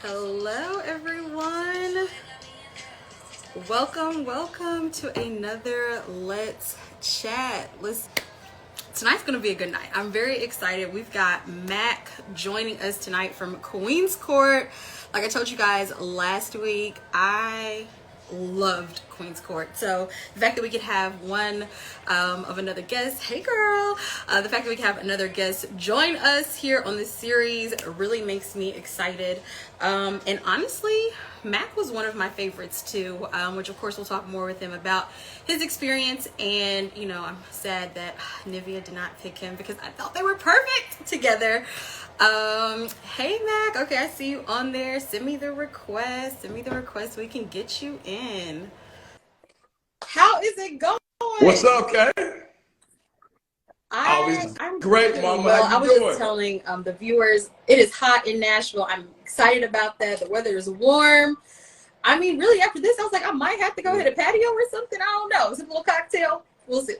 Hello, everyone. Welcome to another Let's Chat. Tonight's gonna be a good night. I'm very excited. We've got Mac joining us tonight from Queen's Court. Like I told you guys last week, I loved Queen's Court. So the fact that we could have one of another guest, hey girl, the fact that we can have another guest join us here on this series really makes me excited. And honestly, Mac was one of my favorites too, which of course we'll talk more with him about his experience. And you know, I'm sad that Nivea did not pick him because I thought they were perfect together. Hey Mac, okay, I see you on there. Send me the request so we can get you in. How is it going? What's up, Kay? I'm great, doing Mama. well. How I you was doing? just telling the viewers it is hot in Nashville. I'm excited about that. The weather is warm. I mean, really, after this, I was like, I might have to go hit a patio or something. I don't know. It's a little cocktail. We'll see.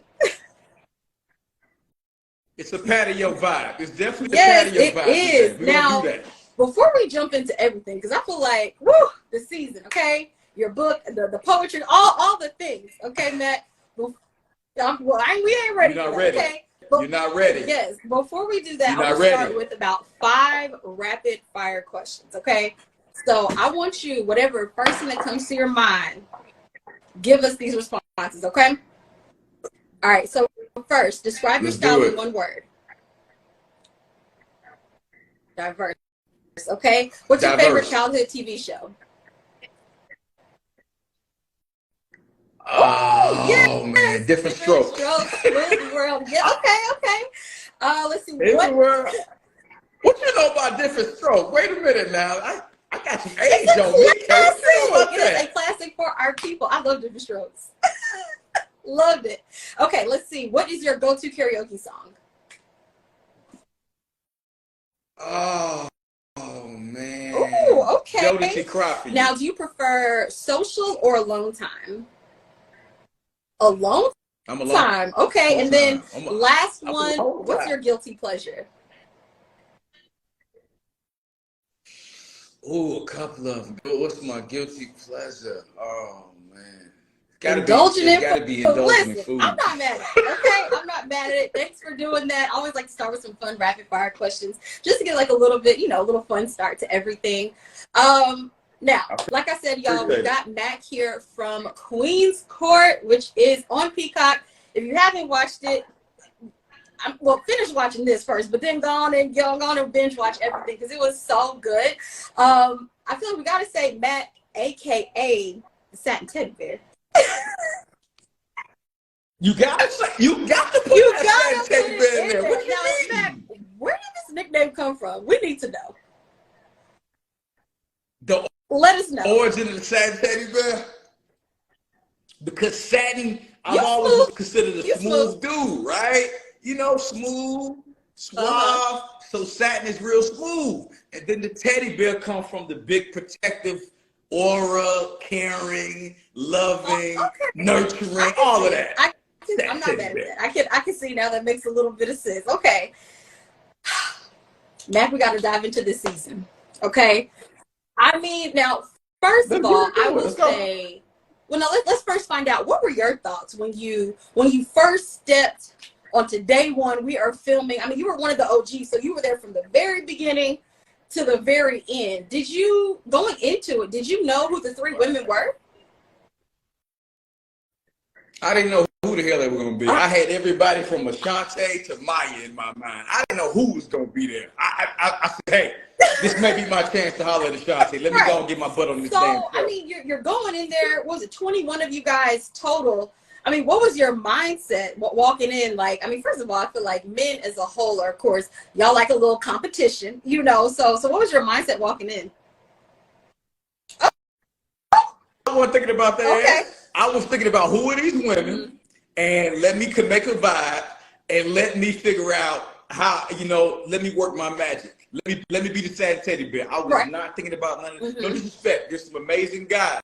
It's a patio vibe. It's definitely Yes, a patio it vibe. is. We're gonna Now, do that. before we jump into everything, because I feel like, woo, the season, okay? Your book, the poetry, all the things, okay, Matt? We ain't ready. You're not for that, ready. okay? You're not ready. Yes, before we do that, You're I not want to start ready. with about 5 rapid fire questions, okay? So I want you, whatever first thing that comes to your mind, give us these responses, okay? All right, so first, describe your Let's style do in it. one word. Diverse, okay? What's your favorite Diverse. childhood TV show? Oh, Oh man, different strokes. Smooth World. Yeah, okay. Let's see. Everywhere. What you know about different strokes? Wait a minute now. I got some age It's a on me, Kay. What you know classic. about It is that? a classic for our people. I love Different Strokes. Loved it. Okay, let's see. What is your go-to karaoke song? Oh man. Oh, okay. Jody Crawford. Now, do you prefer social or alone time? Alone I'm a long time. Okay, and then time. last I'm a one. long What's time. your guilty pleasure? Ooh, a couple of them. What's my guilty pleasure? Oh man, Indulging it's in gotta be food. indulging in Listen, I'm food. not mad at it. Okay, I'm not mad at it. Thanks for doing that. I always like to start with some fun rapid fire questions, just to get like a little bit, a little fun start to everything. Now, like I said, y'all, we got Mac here from Queen's Court, which is on Peacock. If you haven't watched it, finish watching this first, but then go on and binge watch everything because it was so good. I feel like we gotta say Mac, aka the Satin Teddy Bear. You got to put that teddy bear in there. What do you mean? Mac, where did this nickname come from? We need to know. Let us know. Origin of the satin teddy bear? Because satin, I've always was considered a smooth dude, right? You know, smooth, suave. So satin is real smooth. And then the teddy bear comes from the big protective aura, caring, loving, nurturing, all of that. I'm not mad at that. I can see now that makes a little bit of sense. Okay. Mac, we got to dive into this season. Okay. I mean, now, first of all, I will say, well, now let's first find out, what were your thoughts when you first stepped onto day one? We are filming. I mean, you were one of the OGs, so you were there from the very beginning to the very end. Going into it, did you know who the 3 women were? I didn't know who the hell they were going to be. I had everybody from Ashante to Maya in my mind. I didn't know who was going to be there. I said, hey, this may be my chance to holler at Ashante. Let me go and get my butt on this damn show. I mean, you're going in there. What was it 21 of you guys total? I mean, what was your mindset walking in? Like, I mean, first of all, I feel like men as a whole are, of course, y'all like a little competition, So what was your mindset walking in? I wasn't thinking about that. Okay. I was thinking about who are these women, and let me make a vibe, and let me figure out how, let me work my magic. Let me be the sad teddy bear. I was not thinking about none of this. No disrespect. There's some amazing guys,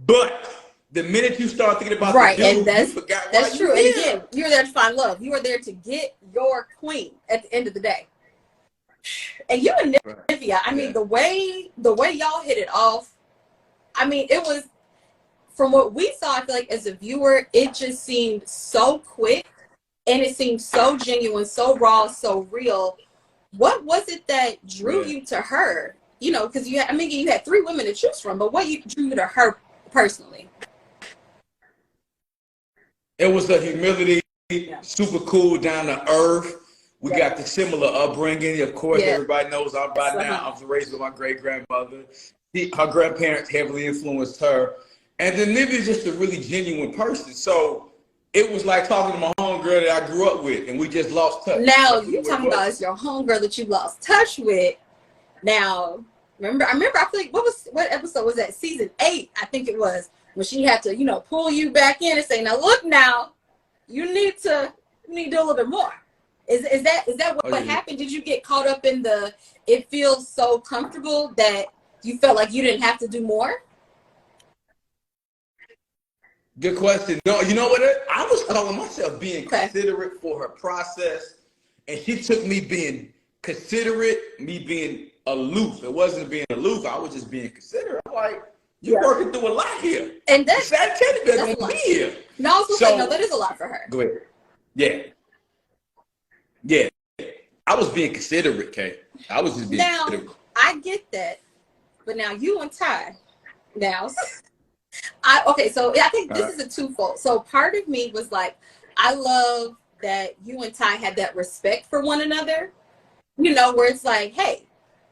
but the minute you start thinking about the dude, you forgot. That's true. And again, you were there to find love. You were there to get your queen at the end of the day. And you and Nivea, I mean, the way y'all hit it off, I mean, it was, from what we saw, I feel like as a viewer, it just seemed so quick and it seemed so genuine, so raw, so real. What was it that drew you to her? You know, because you had 3 women to choose from, but what drew you to her personally? It was the humility, super cool, down to earth. We got the similar upbringing. Of course, everybody knows I'm by now. I was raised with my great grandmother. Her grandparents heavily influenced her. And then Nivea's just a really genuine person. So it was like talking to my homegirl that I grew up with, and we just lost touch. Now, you talking about it's your homegirl that you lost touch with. Now, I remember, I feel like, what episode was that? Season 8, I think it was, when she had to, you know, pull you back in and say, now look now, you need to do a little bit more. Is that what happened? Did you get caught up in it feels so comfortable that you felt like you didn't have to do more? Good question. No, you know what? I was calling myself being considerate for her process, and she took me being considerate, me being aloof. It wasn't being aloof. I was just being considerate. I'm like, you're working through a lot here. And that's teddy bear's gonna be here. No, I was gonna say, no, that is a lot for her. Go ahead. Yeah. I was being considerate, Kay. I was just being considerate. I get that, but now you and Ty, so I think this is a twofold. So part of me was like, I love that you and Ty had that respect for one another, you know, where it's like, hey,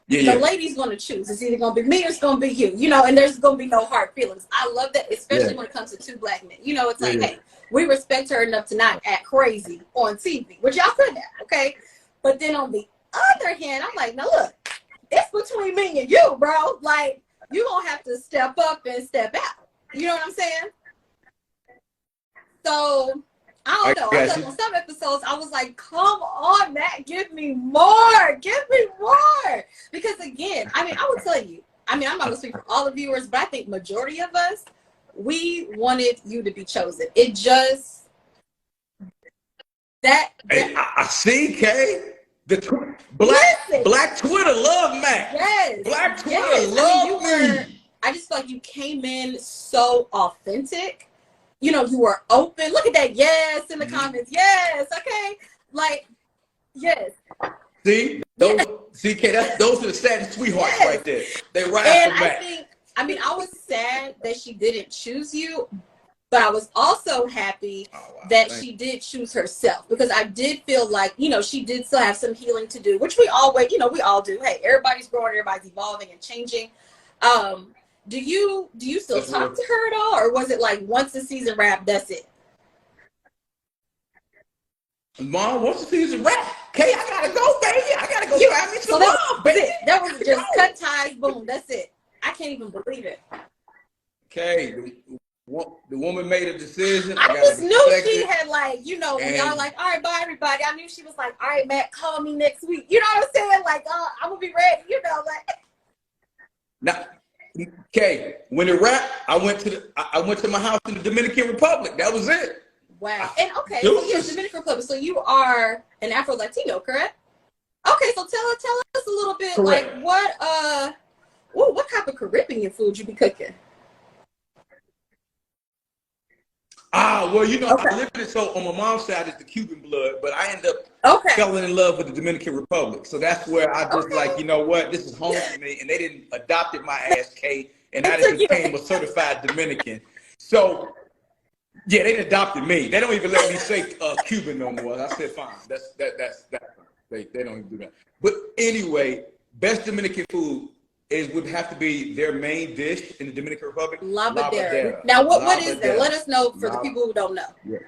the lady's going to choose. It's either going to be me or it's going to be you, you know, and there's going to be no hard feelings. I love that, especially when it comes to 2 black men. You know, it's like, hey, we respect her enough to not act crazy on TV, which y'all could have, okay? But then on the other hand, I'm like, now look, it's between me and you, bro. Like, you're going to have to step up and step out. You know what I'm saying? So, I don't know. I feel like on some episodes, I was like, come on, Matt, give me more. Give me more. Because again, I mean, I will tell you, I mean, I'm not going to speak for all the viewers, but I think majority of us, we wanted you to be chosen. It just, I see, Kay. Black Twitter love Matt. Yes. Black Twitter love me. I just felt like you came in so authentic. You know, you were open. Look at that. Yes, in the comments. Yes. Okay. Like, yes. See? Those are the saddest sweethearts right there. They right after Matt. I was sad that she didn't choose you, but I was also happy that she did choose herself, because I did feel like, you know, she did still have some healing to do, which we always, you know, we all do. Hey, everybody's growing, everybody's evolving and changing. Do you still talk to her at all, or was it like once the season wrapped, that's it? Mom, once the season wrapped, Kay, I gotta go, baby. I gotta go grab me some love, baby. That was just cut ties, boom, that's it. I can't even believe it. Okay, the woman made a decision. I just knew she had, like, you know, when y'all like, all right, bye everybody. I knew she was like, all right, Matt, call me next week. You know what I'm saying? Like, I'm gonna be ready. You know, like. Now, okay, when it wrapped, I went to my house in the Dominican Republic. That was it. Wow. And okay, so yes, Dominican Republic. So you are an Afro Latino, correct? Okay, so tell us a little bit, correct. Like what type of Caribbean food you be cooking? Well, you know, I lived it, so on my mom's side it's the Cuban blood, but I ended up falling in love with the Dominican Republic. So that's where I just like, you know what, this is home for me. And they didn't adopted my ass, Kate, and I just became a certified Dominican. So yeah, they adopted me. They don't even let me say Cuban no more. I said fine. That's fine. They don't even do that. But anyway, best Dominican food would have to be their main dish in the Dominican Republic. Labadera. Now, what is that? Let us know for the people who don't know. Yeah.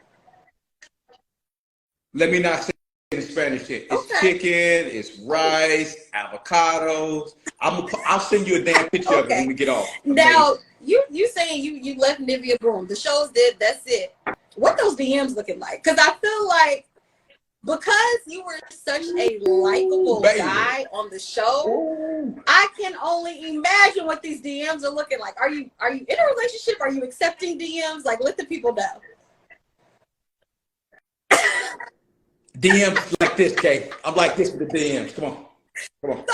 Let me not say it in Spanish yet. It's chicken, it's rice, avocados. I'll send you a damn picture of it when we get off. Now, you saying you left Nivea, boom. The shows did, that's it. What those DMs looking like? Because I feel like, because you were such a likable guy on the show, I can only imagine what these DMs are looking like. Are you in a relationship? Are you accepting DMs? Like, let the people know. DMs like this, Kay. I'm like this with the DMs. Come on. Come on.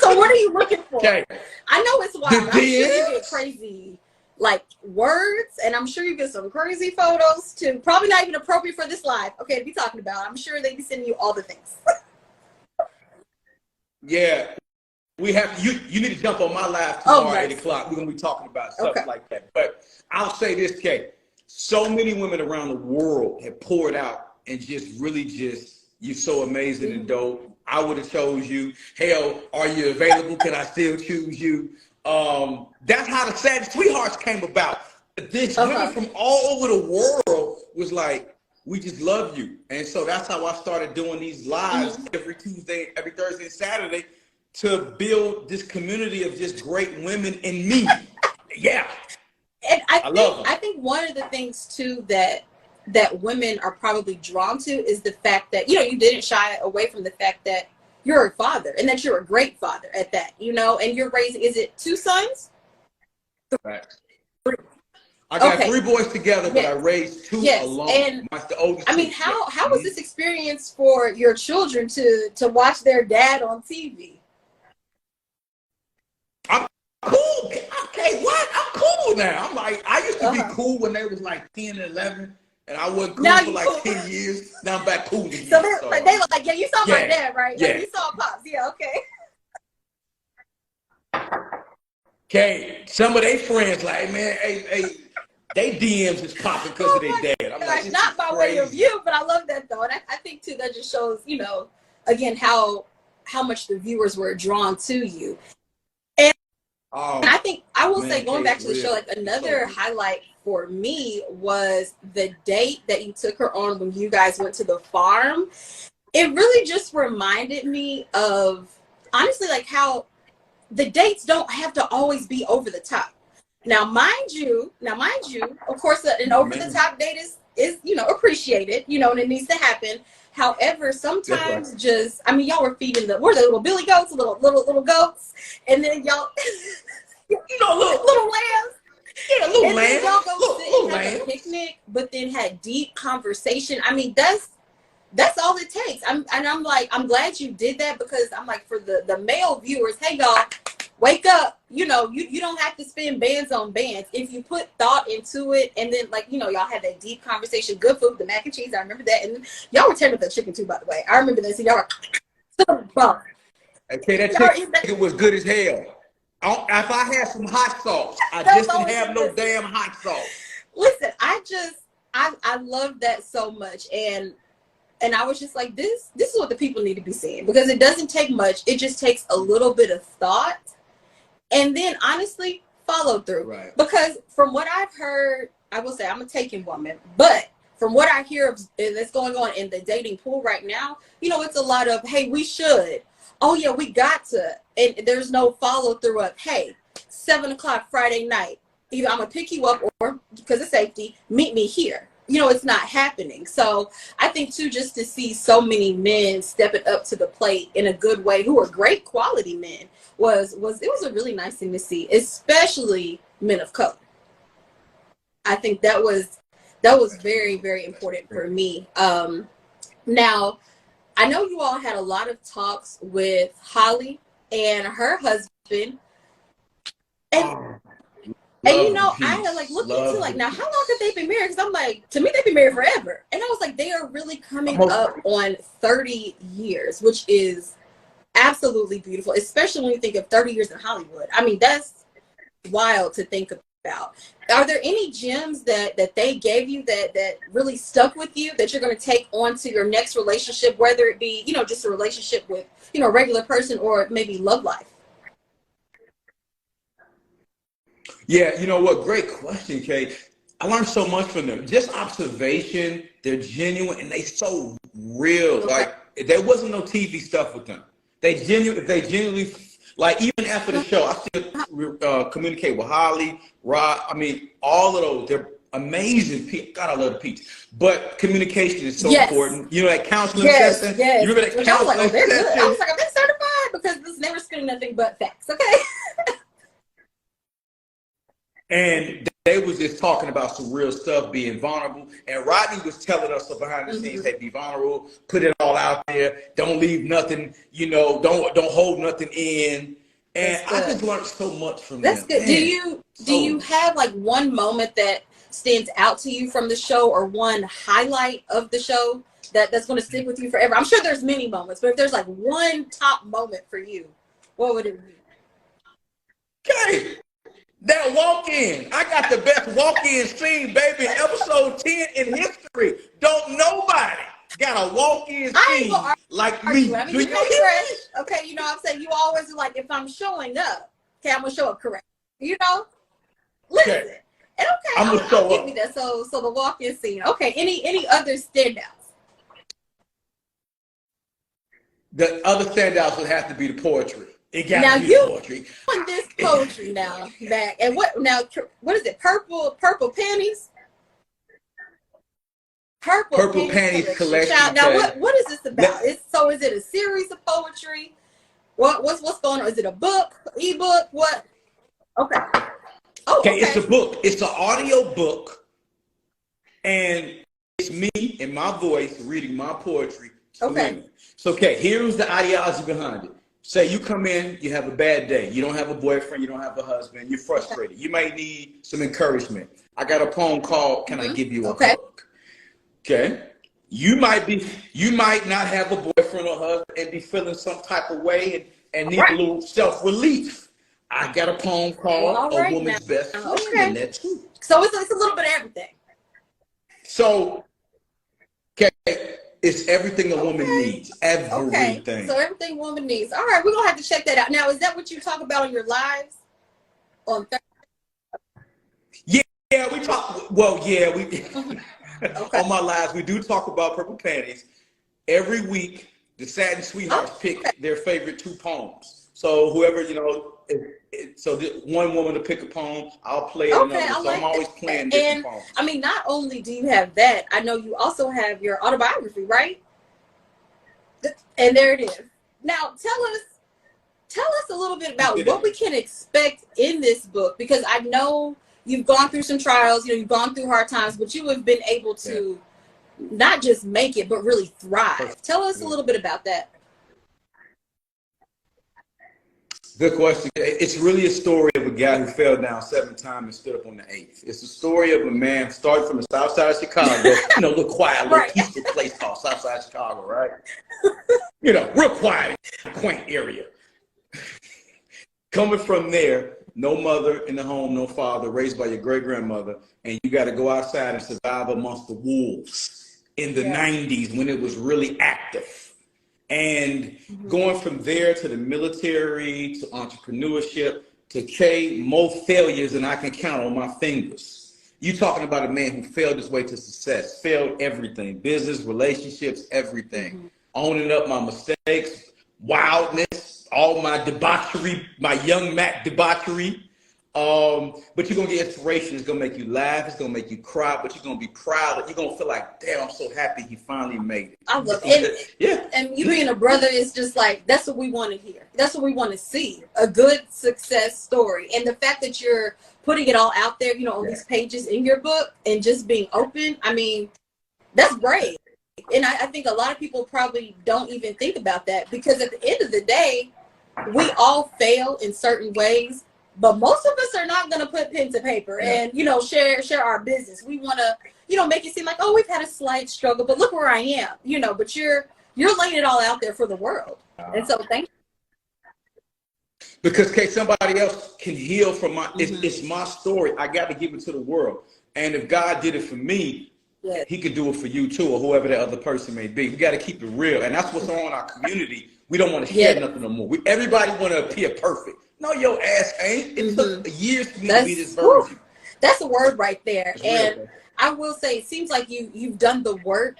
So what are you looking for? Okay. I know it's wild. I'm sure you DMs? get crazy like words, and I'm sure you get some crazy photos too. Probably not even appropriate for this live, okay, to be talking about. I'm sure they be sending you all the things. Yeah. We have you need to jump on my live tomorrow at 8 o'clock. We're gonna be talking about stuff like that. But I'll say this, Kay. So many women around the world have poured out and just really you're so amazing and dope. I would have chose you. Hell, are you available? Can I still choose you? That's how the Satin Sweethearts came about. This women from all over the world was like, we just love you. And so that's how I started doing these lives every Tuesday, every Thursday and Saturday to build this community of just great women and me. Yeah. And I think one of the things too that women are probably drawn to is the fact that, you know, you didn't shy away from the fact that you're a father and that you're a great father at that, you know, and you're raising, is it 2 sons? Right. I got 3 boys together, but I raised 2 alone. And the oldest I mean, how was this experience for your children to watch their dad on TV? I'm cool. Okay, what? I'm cool now. I'm like, I used to be cool when they was like 10 and 11, and I wasn't cool for like 10 years. Now I'm back cool again. So they were like, yeah, you saw my dad, right? Yeah. Like, you saw Pops. Yeah, okay. Okay, some of their friends like, man, hey, they DMs is popping because of their dad. I'm like, not by way of you, but I love that though. And I think too, that just shows, you know, again, how much the viewers were drawn to you. And I think I will say, going back to the show, like another highlight for me was the date that you took her on when you guys went to the farm. It really just reminded me of, honestly, like how the dates don't have to always be over the top. Now, mind you, of course, an over the top date is, you know, appreciated, you know, and it needs to happen. However, sometimes just, I mean, y'all were feeding the little billy goats, little goats, and then y'all, you know, little lambs. Yeah, little lambs. Then y'all go sit and have a picnic, but then had deep conversation. I mean, that's all it takes. I'm like, I'm glad you did that, because I'm like, for the male viewers, hey y'all, wake up. You know, you don't have to spend bands on bands if you put thought into it. And then, like, you know, y'all had that deep conversation. Good food, the mac and cheese, I remember that. And y'all were tearing up the chicken too, by the way. I remember that. So y'all were okay, that chicken was good as hell. If I had some hot sauce, I just didn't have no damn hot sauce. Listen, I love that so much. And I was just like, this is what the people need to be seeing, because it doesn't take much. It just takes a little bit of thought, and then honestly follow through. Right. Because from what I've heard, I will say I'm a taken woman, but from what I hear that's going on in the dating pool right now, you know, it's a lot of, hey, we should. Oh yeah, we got to. And there's no follow through of, hey, 7 o'clock Friday night, either I'm gonna pick you up, or because of safety, meet me here. You know, it's not happening. So I think too, just to see so many men stepping up to the plate in a good way, who are great quality men, was it was a really nice thing to see, especially men of color. I think that was very, very important for me. Now, I know you all had a lot of talks with Holly and her husband, and you know, I had like looked into like, now how long have they been married? Because I'm like, to me, they've been married forever. And I was like, they are really coming up on 30 years, which is absolutely beautiful, especially when you think of 30 years in Hollywood. I mean, that's wild to think about. Are there any gems that they gave you that really stuck with you that you're going to take on to your next relationship, whether it be, you know, just a relationship with, you know, a regular person, or maybe love life? Yeah, you know what? Great question, Kay. I learned so much from them. Just observation. They're genuine and they so real. Okay. Like, there wasn't no TV stuff with them. They genuinely, like, even after the show, I still communicate with Holly, Rod. I mean, all of those. They're amazing people. God, I love the Peach. But communication is so important. You know, that counseling session. Yes. You remember that counseling session? Good. I was like, I've been certified, because this never spinning nothing but facts. Okay. And they was just talking about some real stuff, being vulnerable. And Rodney was telling us so behind the scenes, hey, be vulnerable, put it all out there, don't leave nothing, you know, don't hold nothing in. And I just learned so much from That's them. good. Man, Do you have like one moment that stands out to you from the show, or one highlight of the show that's going to stick with you forever? I'm sure there's many moments, but if there's like one top moment for you, what would it be? Okay, that walk-in. I got the best walk-in scene, baby, in episode 10 in history. Don't nobody got a walk-in scene like me. I mean, okay, you know what I'm saying? You always like, if I'm showing up, okay, I'm going to show up correct. You know? Listen. Okay. And okay, I'm gonna show give me that. So the walk-in scene. Okay, any other standouts? The other standouts would have to be the poetry. It got to be the poetry. On this poetry now, back and what is it? Purple panties. Purple panties collection. Now what is this about? Is it a series of poetry? What's going on? Is it a book, ebook? What? Okay. Oh, okay. It's a book. It's an audio book, and it's me and my voice reading my poetry. Okay. So here's the ideology behind it. Say you come in, you have a bad day. You don't have a boyfriend, you don't have a husband, you're frustrated. You might need some encouragement. I got a poem called "Can I Give You a Hug?" Okay. You might not have a boyfriend or husband and be feeling some type of way and need a little self-relief. I got a poem called "A Woman's Best Friend," and that's true. So it's a little bit of everything. So, it's everything a woman needs. Everything. Okay. So everything a woman needs. All right, we're gonna have to check that out. Now, is that what you talk about on your lives? On Thursday? Yeah, we talk. Well, yeah, we. On my lives, we do talk about purple panties. Every week, the Satin Sweethearts pick their favorite 2 poems. So whoever, you know, so one woman to pick a poem, I'll play another. So I'm always playing different poems. I mean, not only do you have that, I know you also have your autobiography, right? And there it is. Now, tell us a little bit about what we can expect in this book, because I know you've gone through some trials, you know, you've gone through hard times, but you have been able to not just make it, but really thrive. Tell us a little bit about that. Good question. It's really a story of a guy who fell down 7 times and stood up on the 8th. It's the story of a man starting from the south side of Chicago, you know, a little quiet, little peaceful place called South Side Chicago, right? You know, real quiet, quaint area. Coming from there, no mother in the home, no father, raised by your great-grandmother, and you got to go outside and survive amongst the wolves in the 90s when it was really active. And going from there to the military, to entrepreneurship, to more failures than I can count on my fingers. You talking about a man who failed his way to success, failed everything, business, relationships, everything. Owning up my mistakes, wildness, all my debauchery, my young Mac debauchery. But you're going to get inspiration. It's going to make you laugh. It's going to make you cry, but you're going to be proud. You're going to feel like, damn, I'm so happy he finally made it. I love it. And you being a brother is just like, that's what we want to hear. That's what we want to see. A good success story. And the fact that you're putting it all out there, you know, on these pages in your book and just being open, I mean, that's brave. And I think a lot of people probably don't even think about that, because at the end of the day, we all fail in certain ways. But most of us are not going to put pen to paper and, you know, share our business. We want to, you know, make it seem like, oh, we've had a slight struggle, but look where I am, you know, but you're laying it all out there for the world. And so thank you. Because somebody else can heal from my, it's my story. I got to give it to the world. And if God did it for me, he could do it for you too, or whoever the other person may be. We got to keep it real. And that's what's on our community. We don't want to share nothing no more. Everybody want to appear perfect. No, your ass ain't. It took years for me to be this version. That's a word right there. And I will say, it seems like you've done the work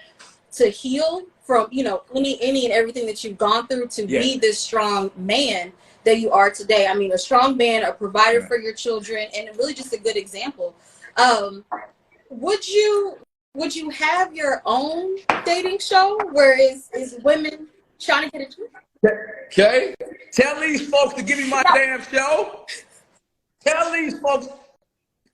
to heal from, you know, any and everything that you've gone through to be this strong man that you are today. I mean, a strong man, a provider for your children, and really just a good example. Would you have your own dating show where is women trying to get a Okay. Tell these folks to give me my damn show. Tell these folks.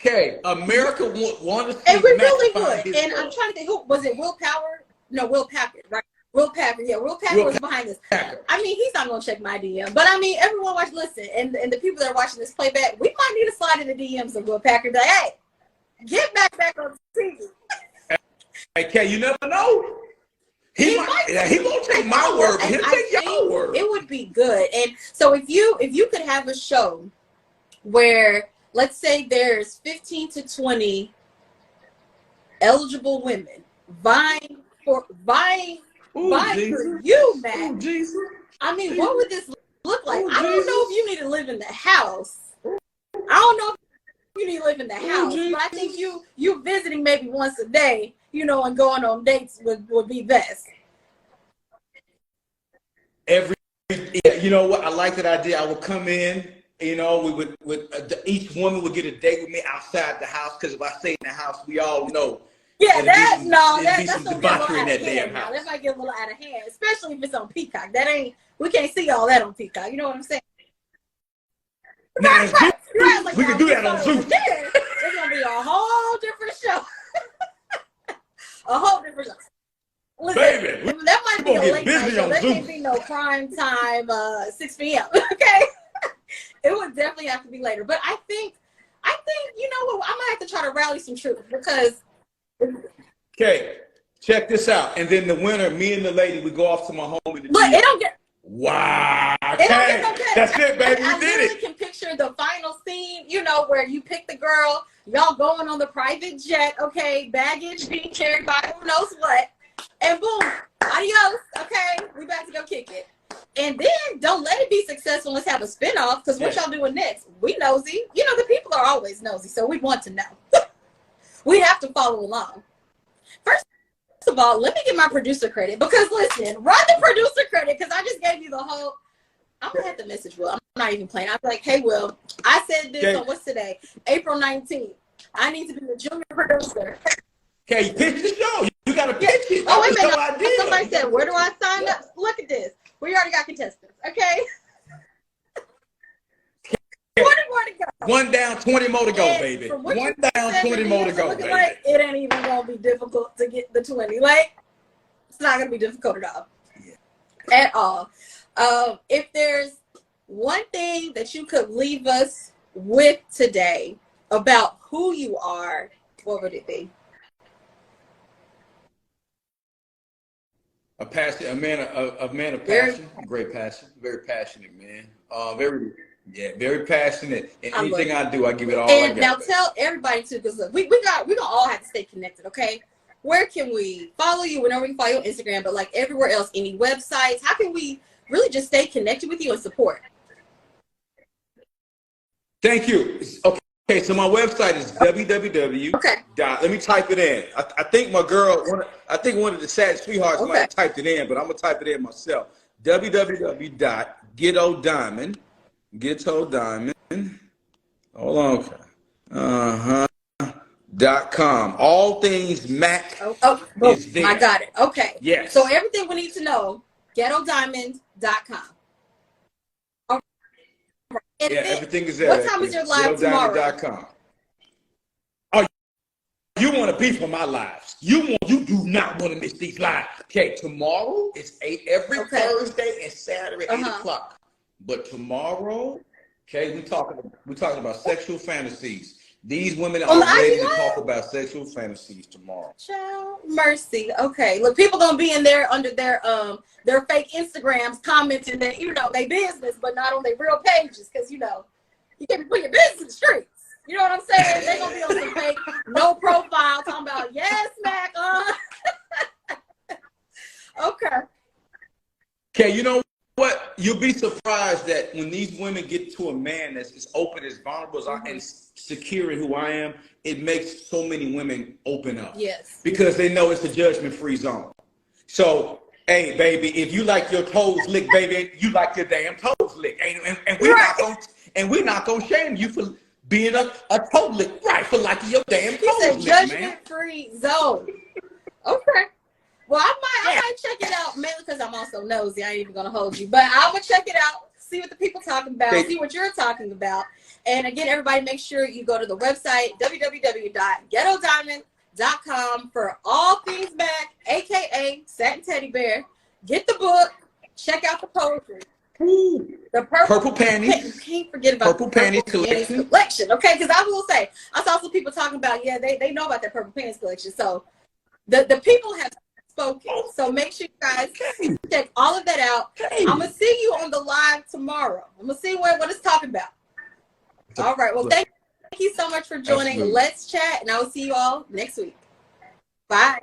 Okay, America want to see And we Mac really find would. his And girl. I'm trying to think, who was it? Will Power? No, Will Packard, right? Will Packard, yeah, Will Packard was behind this. I mean, he's not gonna check my DM, but I mean, everyone watch, listen, and the people that are watching this playback, we might need to slide in the DMs of Will Packard. Like, hey, get back on TV. Hey, Kay, you never know. He won't take my word, but he'll take your word. It would be good. And so if you could have a show where, let's say, there's 15 to 20 eligible women vying for you, Matt. Ooh, Jesus. I mean, what would this look like? I don't know if you need to live in the house. I don't know if you need to live in the house, but I think you visiting maybe once a day, you know, and going on dates would be best. You know what? I like that idea. I would come in. You know, each woman would get a date with me outside the house, because if I stay in the house, we all know. Yeah, that's some debauchery in that damn house. That might get a little out of hand, especially if it's on Peacock. We can't see all that on Peacock. You know what I'm saying? Right. Like, we can do that on Zoom. It's gonna be a whole different show. A whole different show. Listen, baby, that might be a late night show. There Zoom. can't be no prime time 6 p.m. Okay, it would definitely have to be later. But I think you know what? I might have to try to rally some troops, because. Okay, check this out. And then the winner, me and the lady, we go off to my home in the But it don't get. Wow. Okay. That's it, baby. I We did literally it. can picture the final scene, you know, where you pick the girl, y'all going on the private jet, okay, baggage being carried by who knows what, and boom, adios, okay, we about to go kick it. And then don't let it be successful. Let's have a spinoff, because what y'all doing next? We nosy. You know, the people are always nosy, so we want to know. We have to follow along. First of all, let me give my producer credit, because listen, run the producer credit, because I just gave you the whole. I'm gonna have to message Will. I'm not even playing. I'm like, hey Will, I said this on what's today, April 19th. I need to be the junior producer. Okay, you pitch the show. You gotta pitch it. Oh, wait a minute. Somebody said, where do I sign up? Look at this. We already got contestants. Okay. 20 more to go. 1 down, 20 more to go, baby. 1 down, 20 more to go, baby. Like, it ain't even gonna be difficult to get the 20. Like, it's not gonna be difficult at all. Yeah. At all. If there's one thing that you could leave us with today about who you are, what would it be? A man of passion, great passion, very passionate man. Very passionate. And anything I do, I give it all. And now tell everybody too, because we're gonna all have to stay connected, okay? Where can we follow you? Whenever we can follow you on Instagram, but like everywhere else, any websites? How can we really just stay connected with you and support? Thank you. Okay, so my website is www. Okay. Let me type it in. I think my girl, one of the sad sweethearts might have typed it in, but I'm gonna type it in myself. www.getodiamond. Hold on. .com. All things Mac is there. I got it. Okay. Yes. So everything we need to know, getodiamond.com. Yeah, everything is there. What time is your live tomorrow? Oh, you want to be for my lives. You do not want to miss these lives. Okay, tomorrow is every Thursday and Saturday 8 o'clock. But tomorrow, okay, we talking about sexual fantasies. These women are ready to talk about sexual fantasies tomorrow. Child mercy. Okay, look, people gonna be in there under their fake Instagrams commenting that, you know, they business, but not on their real pages, because you know you can't put your business in the streets. You know what I'm saying? They gonna be on some fake, no profile, talking about yes, Mac. Okay, you know what? You'll be surprised that when these women get to a man that's as open, as vulnerable as I am, and secure in who I am, it makes so many women open up. Yes. Because they know it's a judgment-free zone. So, hey, baby, if you like your toes licked, baby, you like your damn toes licked. And we're not gonna shame you for being a toe lick, right? For liking your damn toes licked, man. Judgment-free zone. Okay. Well, I might check it out, mainly because I'm also nosy. I ain't even gonna hold you, but I'm gonna check it out, see what the people talking about, see what you're talking about. And again, everybody, make sure you go to the website, www.ghettodiamond.com, for all things MAC, aka Satin Teddy Bear. Get the book, check out the poetry. Ooh. The purple panties. You can't forget about purple the purple panties collection. Okay, because I will say, I saw some people talking about, yeah, they know about that purple panties collection. So the people have spoken. So make sure you guys check all of that out. I'm gonna see you on the live tomorrow. I'm gonna see what it's talking about. All right. Well, thank you so much for joining. Absolutely. Let's Chat, and I will see you all next week. Bye.